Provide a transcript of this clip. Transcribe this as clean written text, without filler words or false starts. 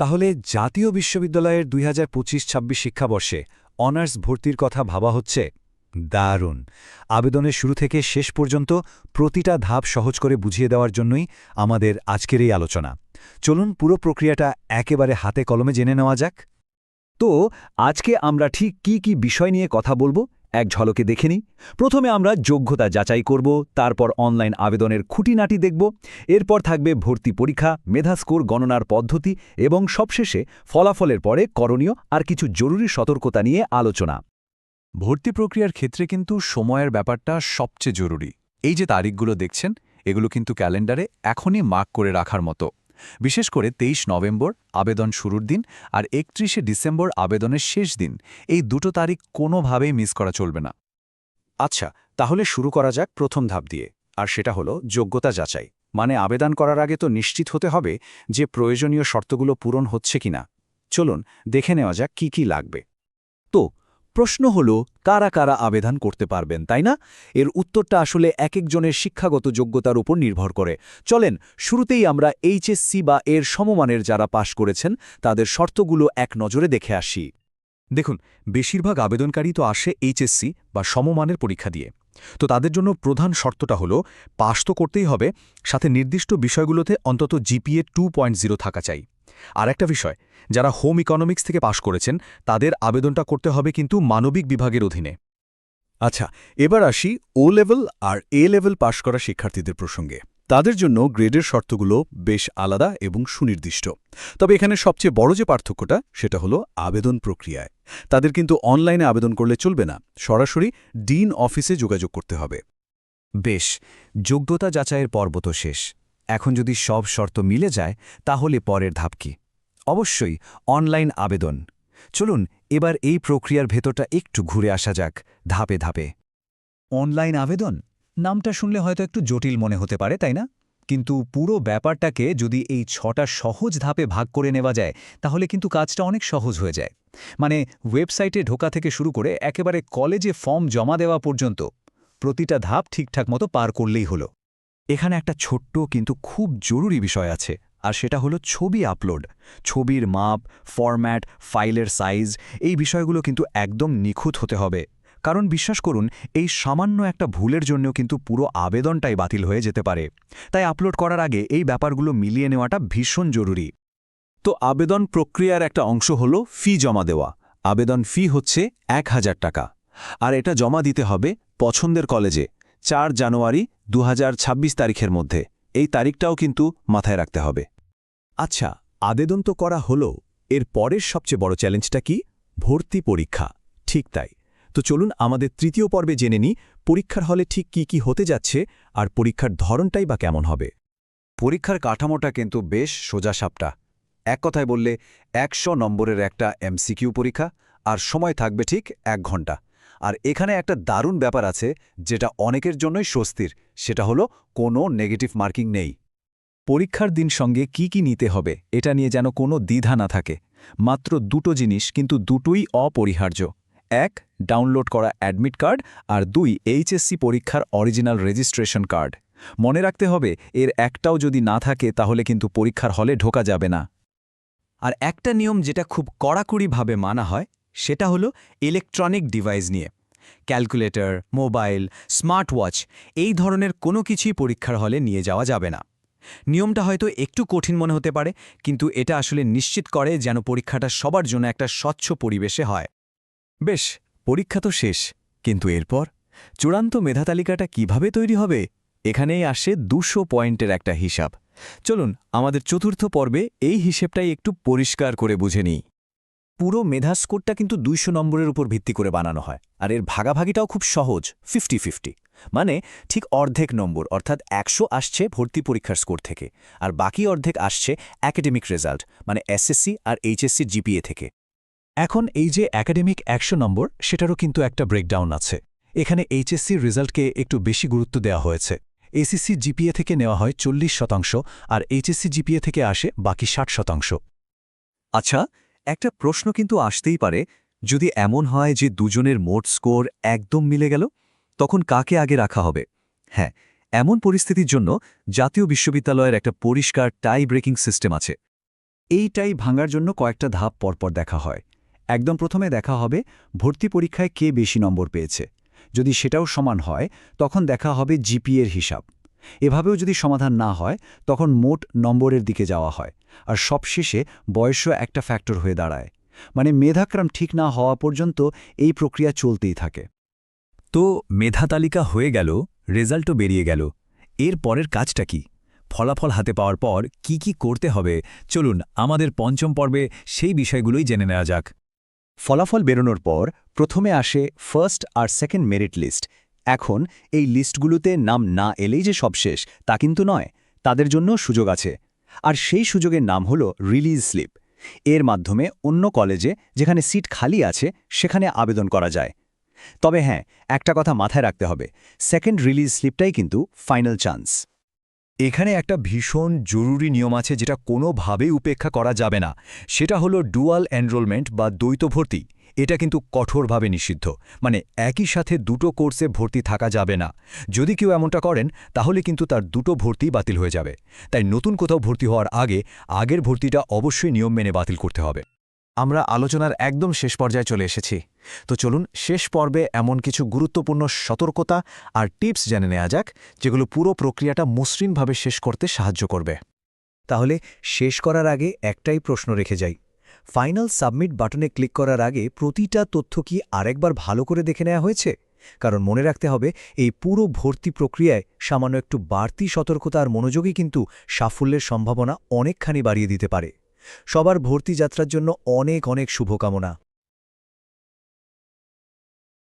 তাহলে জাতীয় বিশ্ববিদ্যালয়ের ২০২৫-২৬ শিক্ষাবর্ষে অনার্স ভর্তির কথা ভাবা হচ্ছে? দারুণ! আবেদনের শুরু থেকে শেষ পর্যন্ত প্রতিটা ধাপ সহজ করে বুঝিয়ে দেওয়ার জন্যই আমাদের আজকের এই আলোচনা। চলুন পুরো প্রক্রিয়াটা একেবারে হাতে কলমে জেনে নেওয়া যাক। তো আজকে আমরা ঠিক কি কি বিষয় নিয়ে কথা বলবো এক ঝলকে দেখে নিই। প্রথমে আমরা যোগ্যতা যাচাই করব, তারপর অনলাইন আবেদনের খুঁটিনাটি দেখব, এরপর থাকবে ভর্তি পরীক্ষা, মেধা স্কোর গণনার পদ্ধতি এবং সবশেষে ফলাফলের পরে করণীয় আর কিছু জরুরি সতর্কতা নিয়ে আলোচনা। ভর্তি প্রক্রিয়ার ক্ষেত্রে কিন্তু সময়ের ব্যাপারটা সবচেয়ে জরুরি। এই যে তারিখগুলো দেখছেন, এগুলো কিন্তু ক্যালেন্ডারে এখনই মার্ক করে রাখার মতো। বিশেষ করে ২৩ নভেম্বর আবেদন শুরুর দিন আর ৩১শে ডিসেম্বর আবেদনের শেষ দিন, এই দুটো তারিখ কোনোভাবেই মিস করা চলবে না। আচ্ছা, তাহলে শুরু করা যাক প্রথম ধাপ দিয়ে, আর সেটা হলো যোগ্যতা যাচাই। মানে আবেদন করার আগে তো নিশ্চিত হতে হবে যে প্রয়োজনীয় শর্তগুলো পূরণ হচ্ছে কিনা। চলুন দেখে নেওয়া যাক কি কি লাগবে। তো প্রশ্ন হলো, কারা কারা আবেদন করতে পারবেন, তাই না? এর উত্তরটা আসলে একেকজনের শিক্ষাগত যোগ্যতার উপর নির্ভর করে। চলেন শুরুতেই আমরা এইচএসসি বা এর সমমানের যারা পাশ করেছেন তাদের শর্তগুলো এক নজরে দেখে আসি। দেখুন, বেশিরভাগ আবেদনকারী তো আসে এইচএসসি বা সমমানের পরীক্ষা দিয়ে। তো তাদের জন্য প্রধান শর্তটা হলো পাস তো করতেই হবে, সাথে নির্দিষ্ট বিষয়গুলোতে অন্তত জিপিএ 2.0 থাকা চাই। আর একটা বিষয়, যারা হোম ইকোনমিক্স থেকে পাশ করেছেন তাদের আবেদনটা করতে হবে কিন্তু মানবিক বিভাগের অধীনে। আচ্ছা, এবার আসি ও লেভেল আর এ লেভেল পাশ করা শিক্ষার্থীদের প্রসঙ্গে। তাদের জন্য গ্রেডের শর্তগুলো বেশ আলাদা এবং সুনির্দিষ্ট। তবে এখানে সবচেয়ে বড় যে পার্থক্যটা সেটা হলো আবেদন প্রক্রিয়ায়। তাদের কিন্তু অনলাইনে আবেদন করলে চলবে না, সরাসরি ডিন অফিসে যোগাযোগ করতে হবে। বেশ, যোগ্যতা যাচাইয়ের পর্ব তো শেষ। এখন যদি সব শর্ত মিলে যায় তাহলে পরের ধাপ কি? অবশ্যই অনলাইন আবেদন। চলুন এবার এই প্রক্রিয়ার ভেতরটা একটু ঘুরে আসা যাক ধাপে ধাপে। অনলাইন আবেদন নামটা শুনলে হয়তো একটু জটিল মনে হতে পারে, তাই না? কিন্তু পুরো ব্যাপারটাকে যদি এই ৬টা সহজ ধাপে ভাগ করে নেওয়া যায় তাহলে কিন্তু কাজটা অনেক সহজ হয়ে যায়। মানে ওয়েবসাইটে ঢোকা থেকে শুরু করে একেবারে কলেজে ফর্ম জমা দেওয়া পর্যন্ত প্রতিটা ধাপ ঠিকঠাক মতো পার করলেই হলো। এখানে একটা ছোট্ট কিন্তু খুব জরুরি বিষয় আছে, আর সেটা হলো ছবি আপলোড। ছবির মাপ, ফরম্যাট, ফাইলের সাইজ, এই বিষয়গুলো কিন্তু একদম নিখুঁত হতে হবে। কারণ বিশ্বাস করুন, এই সামান্য একটা ভুলের জন্য কিন্তু পুরো আবেদনটাই বাতিল হয়ে যেতে পারে। তাই আপলোড করার আগে এই ব্যাপারগুলো মিলিয়ে নেওয়াটা ভীষণ জরুরি। তো আবেদন প্রক্রিয়ার একটা অংশ হলো ফি জমা দেওয়া। আবেদন ফি হচ্ছে ১,০০০ টাকা। আর এটা জমা দিতে হবে পছন্দের কলেজে ৪ জানুয়ারি ২০২৬ তারিখের মধ্যে। এই তারিখটাও কিন্তু মাথায় রাখতে হবে। আচ্ছা, আবেদন তো করা হলো, এর পরের সবচেয়ে বড় চ্যালেঞ্জটা কি? ভর্তি পরীক্ষা। ঠিক তাই। তো চলুন আমাদের তৃতীয় পর্বে জেনে নিই পরীক্ষার হলে ঠিক কি কি হতে যাচ্ছে আর পরীক্ষার ধরনটাই বা কেমন হবে। পরীক্ষার কাঠামোটা কিন্তু বেশ সোজাসাপটা। এক কথায় বললে ১০০ নম্বরের একটা এমসিকিউ পরীক্ষা, আর সময় থাকবে ঠিক ১ ঘন্টা। আর এখানে একটা দারুণ ব্যাপার আছে যেটা অনেকের জন্যই স্বস্তির, সেটা হলো কোনো নেগেটিভ মার্কিং নেই। পরীক্ষার দিন সঙ্গে কি কি নিতে হবে এটা নিয়ে যেন কোনো দ্বিধা না থাকে। মাত্র দুটো জিনিস, কিন্তু দুটোই অপরিহার্য। ১, ডাউনলোড করা অ্যাডমিট কার্ড, আর ২, এইচএসসি পরীক্ষার অরিজিনাল রেজিস্ট্রেশন কার্ড। মনে রাখতে হবে, এর একটাও যদি না থাকে তাহলে কিন্তু পরীক্ষার হলে ঢোকা যাবে না। আর একটা নিয়ম যেটা খুব কড়াকড়িভাবে মানা হয় সেটা হলো ইলেকট্রনিক ডিভাইস নিয়ে। ক্যালকুলেটর, মোবাইল, স্মার্ট ওয়াচ, এই ধরনের কোনো কিছুই পরীক্ষার হলে নিয়ে যাওয়া যাবে না। নিয়মটা হয়তো একটু কঠিন মনে হতে পারে, কিন্তু এটা আসলে নিশ্চিত করে যেন পরীক্ষাটা সবার জন্য একটা স্বচ্ছ পরিবেশে হয়। বেশ, পরীক্ষা তো শেষ, কিন্তু এরপর চূড়ান্ত মেধাতালিকাটা কিভাবে তৈরি হবে? এখানেই আসে ২০০ পয়েন্টের একটা হিসাব। চলুন আমাদের চতুর্থ পর্বে এই হিসেবটাই একটু পরিষ্কার করে বুঝে নিই। পুরো মেধা স্কোরটা কিন্তু ২০০ নম্বরের উপর ভিত্তি করে বানানো হয়, আর এর ভাগাভাগিটাও খুব সহজ, 50-50। মানে ঠিক অর্ধেক নম্বর, অর্থাৎ ১০০ আসছে ভর্তি পরীক্ষার স্কোর থেকে, আর বাকি অর্ধেক আসছে একাডেমিক রেজাল্ট, মানে এসএসসি আর এইচএসসি জিপিএ থেকে। এখন এই যে একাডেমিক ১০০ নম্বর, সেটারও কিন্তু একটা ব্রেকডাউন আছে। এখানে এইচএসসির রেজাল্টকে একটু বেশি গুরুত্ব দেওয়া হয়েছে। এসএসসি জিপিএ থেকে নেওয়া হয় ৪০%, আর এইচএসসি জিপিএ থেকে আসে বাকি ৬০%। আচ্ছা, একটা প্রশ্ন কিন্তু আসতেই পারে, যদি এমন হয় যে দুজনের মোট স্কোর একদম মিলে গেল, তখন কাকে আগে রাখা হবে? হ্যাঁ, এমন পরিস্থিতির জন্য জাতীয় বিশ্ববিদ্যালয়ের একটা পরিষ্কার টাই ব্রেকিং সিস্টেম আছে। এইটাই ভাঙার জন্য কয়েকটা ধাপ পরপর দেখা হয়। একদম প্রথমে দেখা হবে ভর্তি পরীক্ষায় কে বেশি নম্বর পেয়েছে। যদি সেটাও সমান হয় তখন দেখা হবে জিপিএর হিসাব। এভাবেও যদি সমাধান না হয় তখন মোট নম্বরের দিকে যাওয়া হয়। আর সবশেষে বয়সও একটা ফ্যাক্টর হয়ে দাঁড়ায়। মানে মেধাক্রম ঠিক না হওয়া পর্যন্ত এই প্রক্রিয়া চলতেই থাকে। তো মেধা তালিকা হয়ে গেল, রেজাল্টও বেরিয়ে গেল। এর পরের কাজটা কি? ফলাফল হাতে পাওয়ার পর কি কি করতে হবে, চলুন আমাদের পঞ্চম পর্বে সেই বিষয়গুলোই জেনে নেওয়া যাক। ফলাফল বেরোনোর পর প্রথমে আসে ফার্স্ট আর সেকেন্ড মেরিট লিস্ট। এখন এই লিস্টগুলোতে নাম না এলেই যে সব শেষ তা কিন্তু নয়, তাদের জন্য সুযোগ আছে। আর সেই সুযোগের নাম হলো রিলিজ স্লিপ। এর মাধ্যমে অন্য কলেজে যেখানে সিট খালি আছে সেখানে আবেদন করা যায়। তবে হ্যাঁ, একটা কথা মাথায় রাখতে হবে, সেকেন্ড রিলিজ স্লিপটাই কিন্তু ফাইনাল চান্স। এখানে একটা ভীষণ জরুরি নিয়ম আছে যেটা কোনোভাবেই উপেক্ষা করা যাবে না। সেটা হলো ডুয়াল এনরোলমেন্ট বা দ্বৈত ভর্তি। এটা কিন্তু কঠোরভাবে নিষিদ্ধ। মানে একই সাথে দুটো কোর্সে ভর্তি থাকা যাবে না। যদি কেউ এমনটা করেন তাহলে কিন্তু তার দুটো ভর্তি বাতিল হয়ে যাবে। তাই নতুন কোথাও ভর্তি হওয়ার আগে আগের ভর্তিটা অবশ্যই নিয়ম মেনে বাতিল করতে হবে। আমরা আলোচনার একদম শেষ পর্যায়ে চলে এসেছি। তো চলুন শেষ পর্বে এমন কিছু গুরুত্বপূর্ণ সতর্কতা আর টিপস জেনে নেওয়া যাক যেগুলো পুরো প্রক্রিয়াটা মসৃণভাবে শেষ করতে সাহায্য করবে। তাহলে শেষ করার আগে একটাই প্রশ্ন রেখে যাই, ফাইনাল সাবমিট বাটনে ক্লিক করার আগে প্রতিটা তথ্য কি আরেকবার ভালো করে দেখে নেওয়া হয়েছে? কারণ মনে রাখতে হবে, এই পুরো ভর্তি প্রক্রিয়ায় সামান্য একটু বাড়তি সতর্কতা আর মনোযোগই কিন্তু সাফল্যের সম্ভাবনা অনেকখানি বাড়িয়ে দিতে পারে। সবার ভর্তি যাত্রার জন্য অনেক অনেক শুভকামনা।